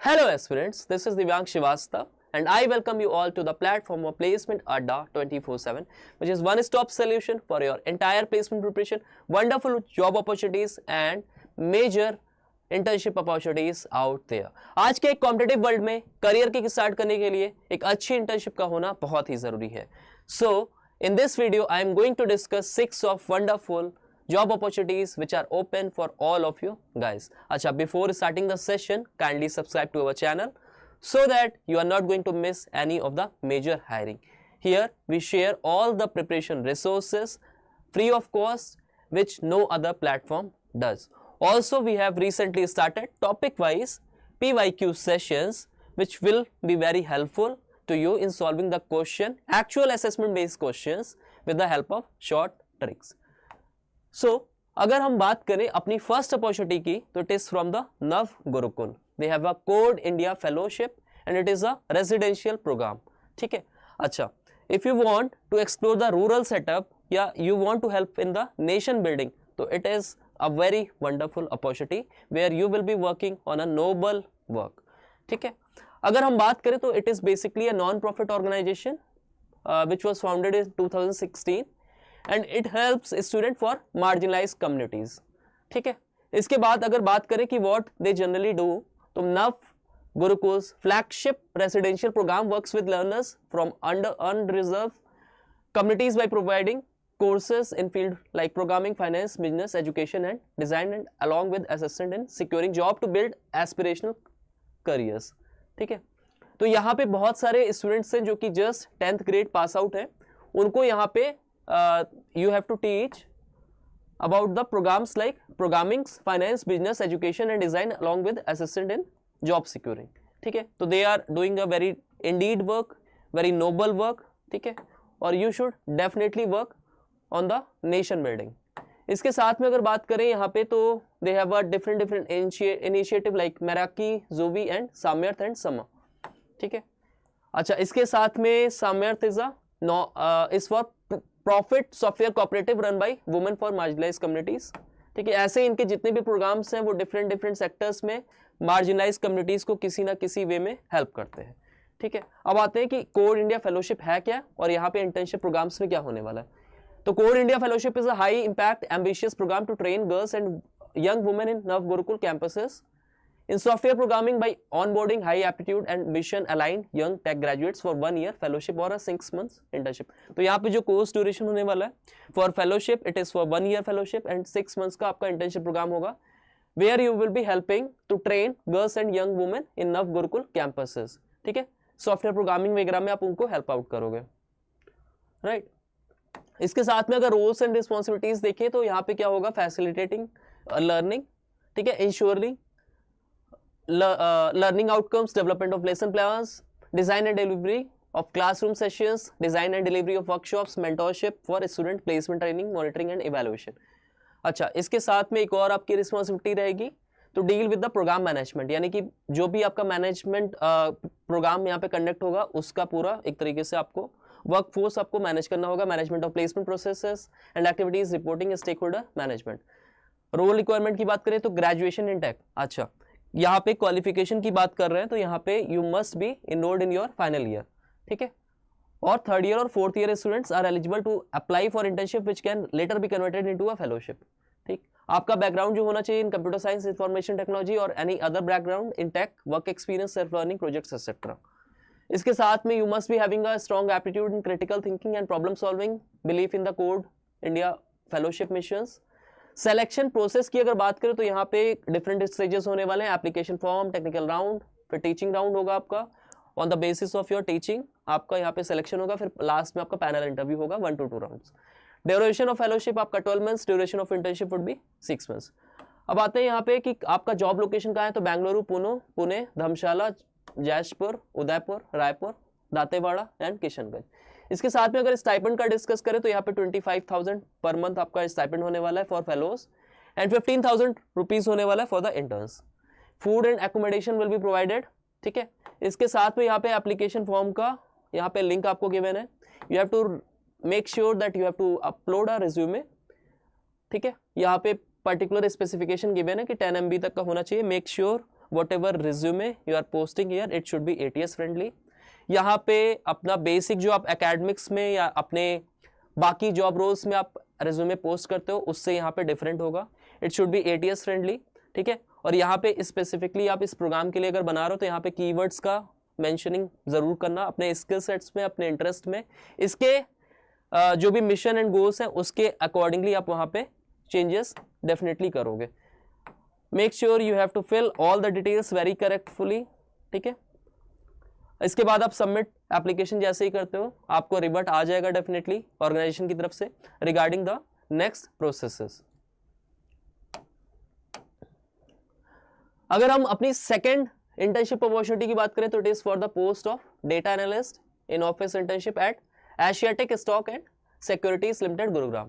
Hello aspirants, this is Divyank Srivastava and I welcome you all to the platform of Placement Adda 24/7, which is one-stop solution for your entire placement preparation, wonderful job opportunities and major internship opportunities out there. आज के एक competitive world में career की start करने के लिए एक अच्छी इंटर्नशिप का होना बहुत ही जरूरी है। So in this video I am going to discuss 6 of wonderful job opportunities which are open for all of you guys. Acha, before starting the session, kindly subscribe to our channel so that you are not going to miss any of the major hiring. Here we share all the preparation resources free of cost which no other platform does. Also we have recently started topic wise PYQ sessions which will be very helpful to you in solving the question, actual assessment based questions with the help of short tricks. So, अगर हम बात करें अपनी first opportunity की तो it is from the Navgurukul. They have a code India fellowship and it is a residential programme. ठीक है, अच्छा, if you want to explore the rural setup या you want to help in the nation building तो it is a very wonderful opportunity where you will be working on a noble work. ठीक है, अगर हम बात करें तो it is basically a non profit organisation which was founded in 2016 and it helps student for marginalised communities. ठीक है, इसके बाद अगर बात करें कि व्हाट दे जनरली डू तो Nav Gurukul's flagship residential programme works with learners from unreserved communities by providing courses in field like programming, finance, business, education and design and along with assistance in securing job to build aspirational careers. ठीक है, तो यहाँ पे बहुत सारे students हैं जो कि just 10th grade pass out है, उनको यहाँ पे you have to teach about the programs like programming, finance, business, education and design along with assistant in job securing. ठीक है, तो they are doing a very indeed work, very noble work. ठीक है, और you should definitely work on the nation building. इसके साथ में अगर बात करें यहाँ पे तो they have a different initiative like Meraki, Zovi and Samyarth and Sama. ठीक है, अच्छा, इसके साथ में Samyarth is for profit software cooperative run by women for marginalised communities. ठीक है, ऐसे इनके जितने भी प्रोग्राम्स हैं वो डिफरेंट सेक्टर्स में मार्जिनलाइज्ड कम्युनिटीज को किसी ना किसी वे में हेल्प करते हैं। ठीक है, अब आते हैं कि कोड इंडिया फेलोशिप है क्या और यहाँ पे इंटर्नशिप प्रोग्राम्स में क्या होने वाला है। तो code India fellowship is a high impact ambitious programme to train girls and young women in नव Gurukul campuses in software programming by onboarding high aptitude and mission aligned young tech graduates for 1 year fellowship or a 6 months internship. तो यहाँ पे जो course duration होने वाला है for fellowship it is for 1 year fellowship and 6 months का आपका internship programme होगा where you will be helping to train girls and young women in नव गुरुकुल कैंपसेस। ठीक है, सॉफ्टवेयर प्रोग्रामिंग वगैरह में आप उनको हेल्प आउट करोगे, राइट। इसके साथ में अगर रोल्स एंड रिस्पॉन्सिबिलिटीज देखें तो यहाँ पे क्या होगा, फैसिलिटेटिंग लर्निंग, ठीक है, ensuring learning outcomes, development of lesson plans, design and delivery of classroom sessions, design and delivery of workshops, mentorship for student placement training, monitoring and evaluation. अच्छा, इसके साथ में एक और आपकी रिस्पॉन्सिबिलिटी रहेगी तो deal with the programme management, यानी कि जो भी आपका मैनेजमेंट प्रोग्राम यहाँ पे कंडक्ट होगा उसका पूरा एक तरीके से आपको वर्क फोर्स आपको मैनेज करना होगा, management of placement processes and activities, reporting, stakeholder management. Role requirement की बात करें तो ग्रेजुएशन इन टेक। अच्छा, यहाँ पे क्वालिफिकेशन की बात कर रहे हैं तो यहाँ पे you must be enrolled in your final year. ठीक है, और 3rd ईयर और 4th year students are eligible to apply for internship which can later be converted into a fellowship. ठीक, आपका बैकग्राउंड जो होना चाहिए in computer science, information technology और any other background in tech, work experience, self learning projects etcetera. इसके साथ में you must be having a strong aptitude in critical thinking and problem solving, belief in the code India fellowship missions. Selection process की अगर बात करें तो यहाँ पे डिफरेंट स्टेजेस होने वाले हैं, एप्लीकेशन फॉर्म, टेक्निकल राउंड, फिर टीचिंग राउंड होगा आपका, on the basis of your teaching आपका यहाँ पे सिलेक्शन होगा, फिर लास्ट में आपका पैनल इंटरव्यू होगा 1 to 2 rounds. Duration of fellowship आपका 12 months, duration of internship would be 6 months। अब आते हैं यहाँ पे कि आपका जॉब लोकेशन कहाँ है तो बेंगलुरु, पुणे, धर्मशाला, जयपुर, उदयपुर, रायपुर, दांतेवाड़ा एंड किशनगंज। इसके साथ में अगर स्टाइपेंड का डिस्कस करें तो यहाँ पे 25,000 पर मंथ आपका स्टाइपेंड होने वाला है फॉर फेलोज एंड 15,000 रुपीज होने वाला है for the interns. Food and accommodation will be provided. ठीक है, इसके साथ में यहाँ पे एप्लीकेशन फॉर्म का यहाँ पे लिंक आपको गिवन है, you have to make sure that you have to upload a resume. ठीक है, यहाँ पे पर्टिकुलर स्पेसिफिकेशन गिवन है कि 10 MB तक का होना चाहिए, make sure whatever resume you are posting here it should be ATS friendly. यहाँ पे अपना बेसिक जो आप एकेडमिक्स में या अपने बाकी जॉब रोल्स में आप रिज्यूमे पोस्ट करते हो उससे यहाँ पे डिफरेंट होगा। It should be ATS friendly, ठीक है। और यहाँ पे स्पेसिफिकली आप इस प्रोग्राम के लिए अगर बना रहे हो तो यहाँ पे कीवर्ड्स का मेंशनिंग ज़रूर करना अपने स्किल सेट्स में, अपने इंटरेस्ट में। इसके जो भी मिशन एंड गोल्स हैं उसके अकॉर्डिंगली आप वहाँ पे चेंजेस डेफिनेटली करोगे। Make sure you have to fill all the details very correctfully, ठीक है। इसके बाद आप सबमिट एप्लीकेशन जैसे ही करते हो आपको रिवर्ट आ जाएगा डेफिनेटली ऑर्गेनाइजेशन की तरफ से रिगार्डिंग द नेक्स्ट प्रोसेसेस। अगर हम अपनी सेकेंड इंटर्नशिप अपॉर्चुनिटी की बात करें तो it is for the post of data analyst in office internship at Asiatic stock and securities limited Gurugram,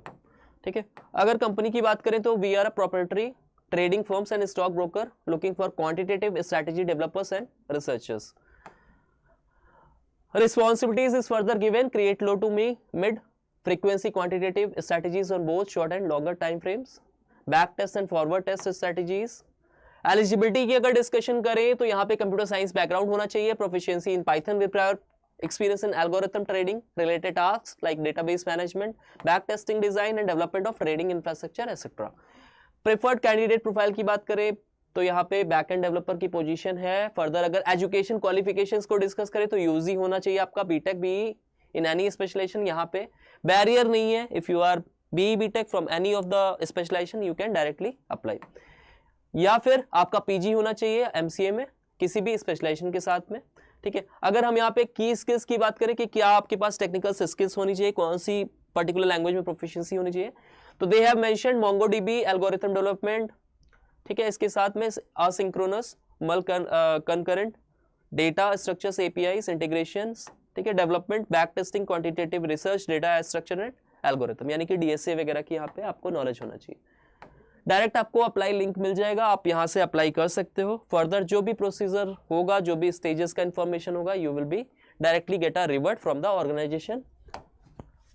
ठीक है। अगर कंपनी की बात करें तो we are a proprietary trading firms and stock broker looking for quantitative strategy developers and researchers. Responsibilities is further given, create low to mid frequency quantitative strategies on both short and longer time frames, back test and forward test strategies। Eligibility की अगर discussion करें तो यहाँ पे computer science background होना चाहिए, proficiency in python with prior experience in algorithm trading, related task like database management, back testing, design and development of trading infrastructure etcetera. Preferred candidate profile की बात करें तो यहाँ पे बैक एंड डेवलपर की position है। फर्दर अगर education qualifications को डिस्कस करें तो यूजी होना चाहिए आपका BTech BE in any specialisation. यहाँ पे बैरियर नहीं है, if you are BE BTech from any of the specialisation you can directly apply, या फिर आपका पीजी होना चाहिए एमसीए में किसी भी स्पेशलाइजेशन के साथ में, ठीक है। अगर हम यहाँ पे की स्किल्स की बात करें कि क्या आपके पास टेक्निकल स्किल्स होनी चाहिए, कौन सी पर्टिकुलर लैंग्वेज में प्रोफिशिएंसी होनी चाहिए, तो they have mentioned MongoDB algorithm development, ठीक है। इसके साथ में असिंक्रोनस मल concurrent data structures APIs integrations, ठीक है, development, back testing, quantitative research, data structure and algorithm, यानी कि डीएसए वगैरह की यहाँ पे आपको नॉलेज होना चाहिए। डायरेक्ट आपको अप्लाई लिंक मिल जाएगा, आप यहाँ से अप्लाई कर सकते हो। फर्दर जो भी प्रोसीजर होगा, जो भी स्टेजेस का इंफॉर्मेशन होगा, you will be directly get a revert from the organisation.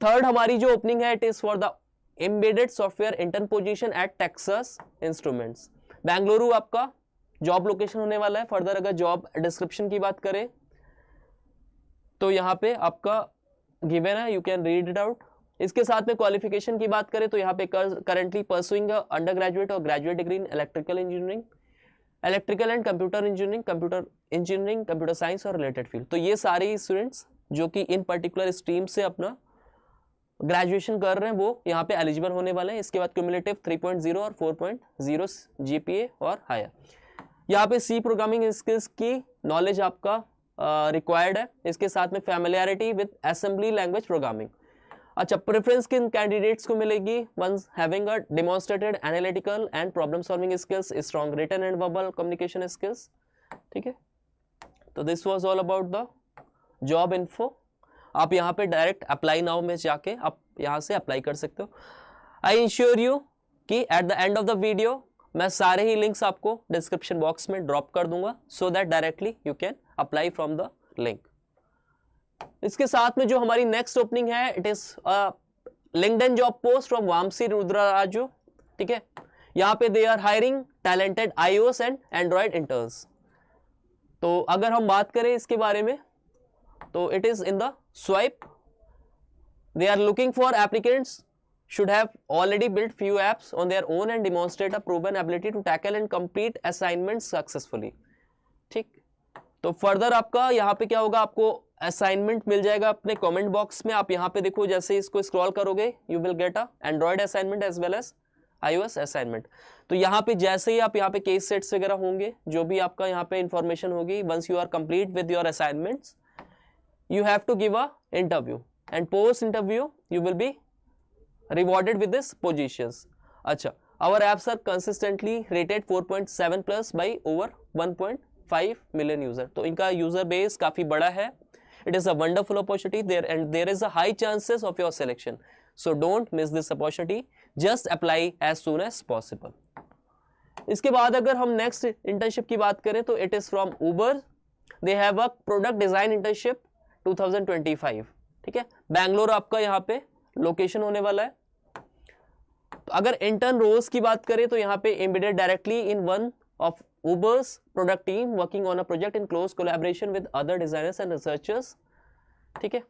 Third हमारी जो ओपनिंग है it is for the embedded software intern position at Texas Instruments, Bengaluru आपका जॉब लोकेशन होने वाला है। फर्दर अगर जॉब डिस्क्रिप्शन की बात करें तो यहाँ पे आपका गिवन है, you can read it out. इसके साथ में क्वालिफिकेशन की बात करें तो यहाँ पे करंटली परसुइंग अंडर ग्रेजुएट और graduate degree in electrical engineering, electrical and computer engineering, computer science और रिलेटेड फील्ड। तो ये सारे स्टूडेंट्स जो कि इन पर्टिकुलर स्ट्रीम से अपना ग्रेजुएशन कर रहे हैं वो यहाँ पे एलिजिबल होने वाले हैं। इसके बाद क्यूमुलेटिव 3.0 और 4.0 जीपीए और हायर। यहाँ पे सी प्रोग्रामिंग स्किल्स की नॉलेज आपका रिक्वायर्ड है। इसके साथ में familiarity with assembly language programming. अच्छा, प्रेफरेंस किन कैंडिडेट्स को मिलेगी? Once having a demonstrated analytical and problem solving skills, strong written and verbal communication skills, ठीक है। तो this was all about the job info. आप यहाँ पे डायरेक्ट अप्लाई नाउ में जाके आप यहाँ से अप्लाई कर सकते हो। आई इंश्योर यू कि at the end of the video मैं सारे ही लिंक्स आपको डिस्क्रिप्शन बॉक्स में ड्रॉप कर दूंगा, so that directly you can apply from the link. इसके साथ में जो हमारी नेक्स्ट ओपनिंग है it is LinkedIn job post from Vamsi Rudraraju, ठीक है। यहाँ पे they are hiring talented iOS and android interns. तो अगर हम बात करें इसके बारे में तो it is in the swipe. They are looking for applicants should have already built few apps on their own and demonstrate a proven ability to tackle and complete assignments successfully, ठीक। तो फर्दर आपका यहाँ पे क्या होगा, आपको assignment मिल जाएगा अपने कमेंट बॉक्स में। आप यहाँ पे देखो, जैसे इसको स्क्रॉल करोगे you will get a android assignment as well as iOS assignment. तो यहाँ पे जैसे ही आप यहाँ पे केस सेट्स वगैरह होंगे, जो भी आपका यहाँ पे इंफॉर्मेशन होगी, once you are complete with your assignments you have to give a interview and post interview you will be rewarded with this positions. अच्छा, our apps are consistently rated 4.7 plus by over 1.5 million user. तो इनका user base काफी बड़ा है। It is a wonderful opportunity there and there is a high chances of your selection. So don't miss this opportunity. Just apply as soon as possible. इसके बाद अगर हम next internship की बात करें तो it is from Uber. They have a product design internship 2025, ठीक है। बैंगलोर आपका यहाँ पे लोकेशन होने वाला है। तो अगर इंटर्न रोल्स की बात करें तो यहाँ पे embedded directly in one of Uber's product team working on a project in close collaboration with other designers and researchers. ठीक है,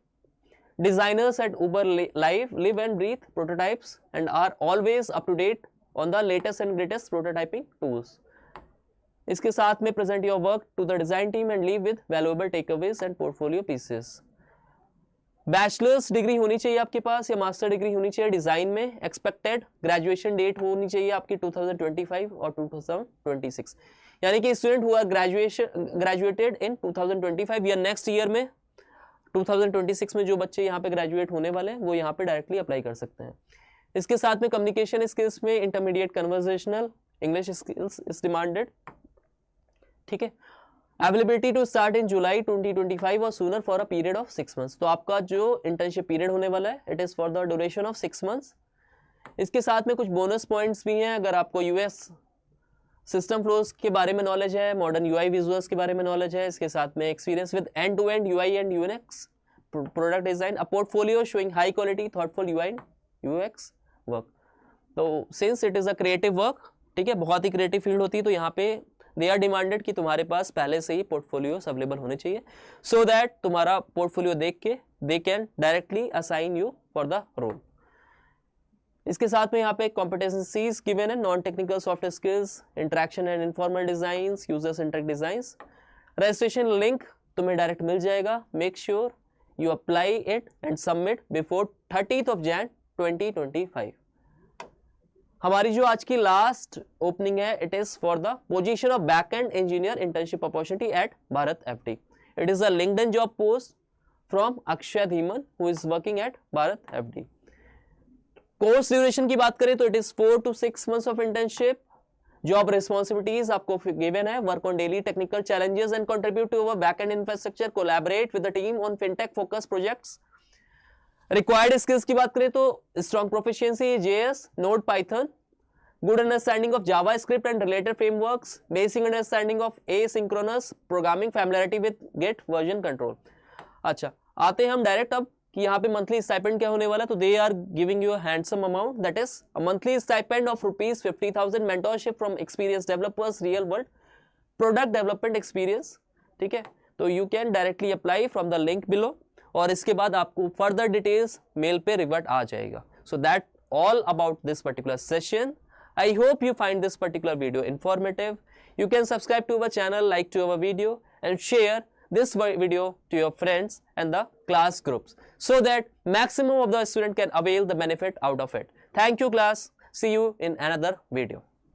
designers at Uber live and breathe prototypes and are always up to date on the latest and greatest prototyping tools. इसके साथ में present your work to the design team and leave with valuable takeaways and portfolio pieces. Bachelors degree होनी चाहिए आपके पास या master degree होनी चाहिए design में. एक्सपेक्टेड ग्रेजुएशन डेट होनी चाहिए आपकी 2025 और 2026, यानी कि स्टूडेंट हुआ ग्रेजुएटेड इन 2025 या नेक्स्ट ईयर में 2026 में जो बच्चे यहाँ पे ग्रेजुएट होने वाले हैं वो यहाँ पे डायरेक्टली अप्लाई कर सकते हैं. इसके साथ में कम्युनिकेशन स्किल्स में intermediate conversational English skills is demanded. ठीक है, अवेलेबिलिटी टू स्टार्ट इन जुलाई 2025 और sooner for a period of 6 months. तो आपका जो इंटर्नशिप पीरियड होने वाला है it is for the duration of 6 months. इसके साथ में कुछ बोनस पॉइंट्स भी हैं. अगर आपको यूएस सिस्टम फ्लोज के बारे में नॉलेज है, मॉडर्न यूआई विजुअल्स के बारे में नॉलेज है, इसके साथ में experience with end to end UI and UX product design, a portfolio showing high quality thoughtful UI and UX work. तो since it is a creative work, ठीक है, बहुत ही क्रिएटिव फील्ड होती है, तो यहाँ पे दे आर डिमांडेड कि तुम्हारे पास पहले से ही पोर्टफोलियोस अवेलेबल होने चाहिए सो दैट तुम्हारा पोर्टफोलियो देख के they can directly assign you for the role. इसके साथ में यहाँ पे कॉम्पिटेंसीज गिवन है, non technical soft skills, interaction and informal designs, user centric designs. Registration link तुम्हें डायरेक्ट मिल जाएगा. Make sure you apply it and submit before 30th of Jan 2025. हमारी जो आज की लास्ट ओपनिंग है it is for the position of back end engineer internship opportunity at Bharat FD. It is a LinkedIn job post from Akshay Dhiman who is working at Bharat FD. Course duration की बात करें तो it is 4 to 6 months of internship. Job responsibilities आपको given है, work on daily technical challenges and contribute to our back end infrastructure, collaborate with the team on fintech focus projects. Required skills की बात करें तो strong proficiency JS, node, python, good understanding of JavaScript and related frameworks, basic understanding of asynchronous programming, familiarity with git version control. अच्छा, आते हैं हम direct अब कि यहाँ पे मंथली स्टाइपेंड क्या होने वाला है. तो they are giving you handsome amount that is a monthly stipend of ₹50,000, mentorship from experience developers, real world product development experience. ठीक है, तो you can directly apply from the link below और इसके बाद आपको फर्दर डिटेल्स मेल पे revert आ जाएगा. So that all about this particular session. I hope you find this particular video informative. You can subscribe to our channel, like to our video and share this video to your friends and the class groups so that maximum of the student can avail the benefit out of it. Thank you class. See you in another video.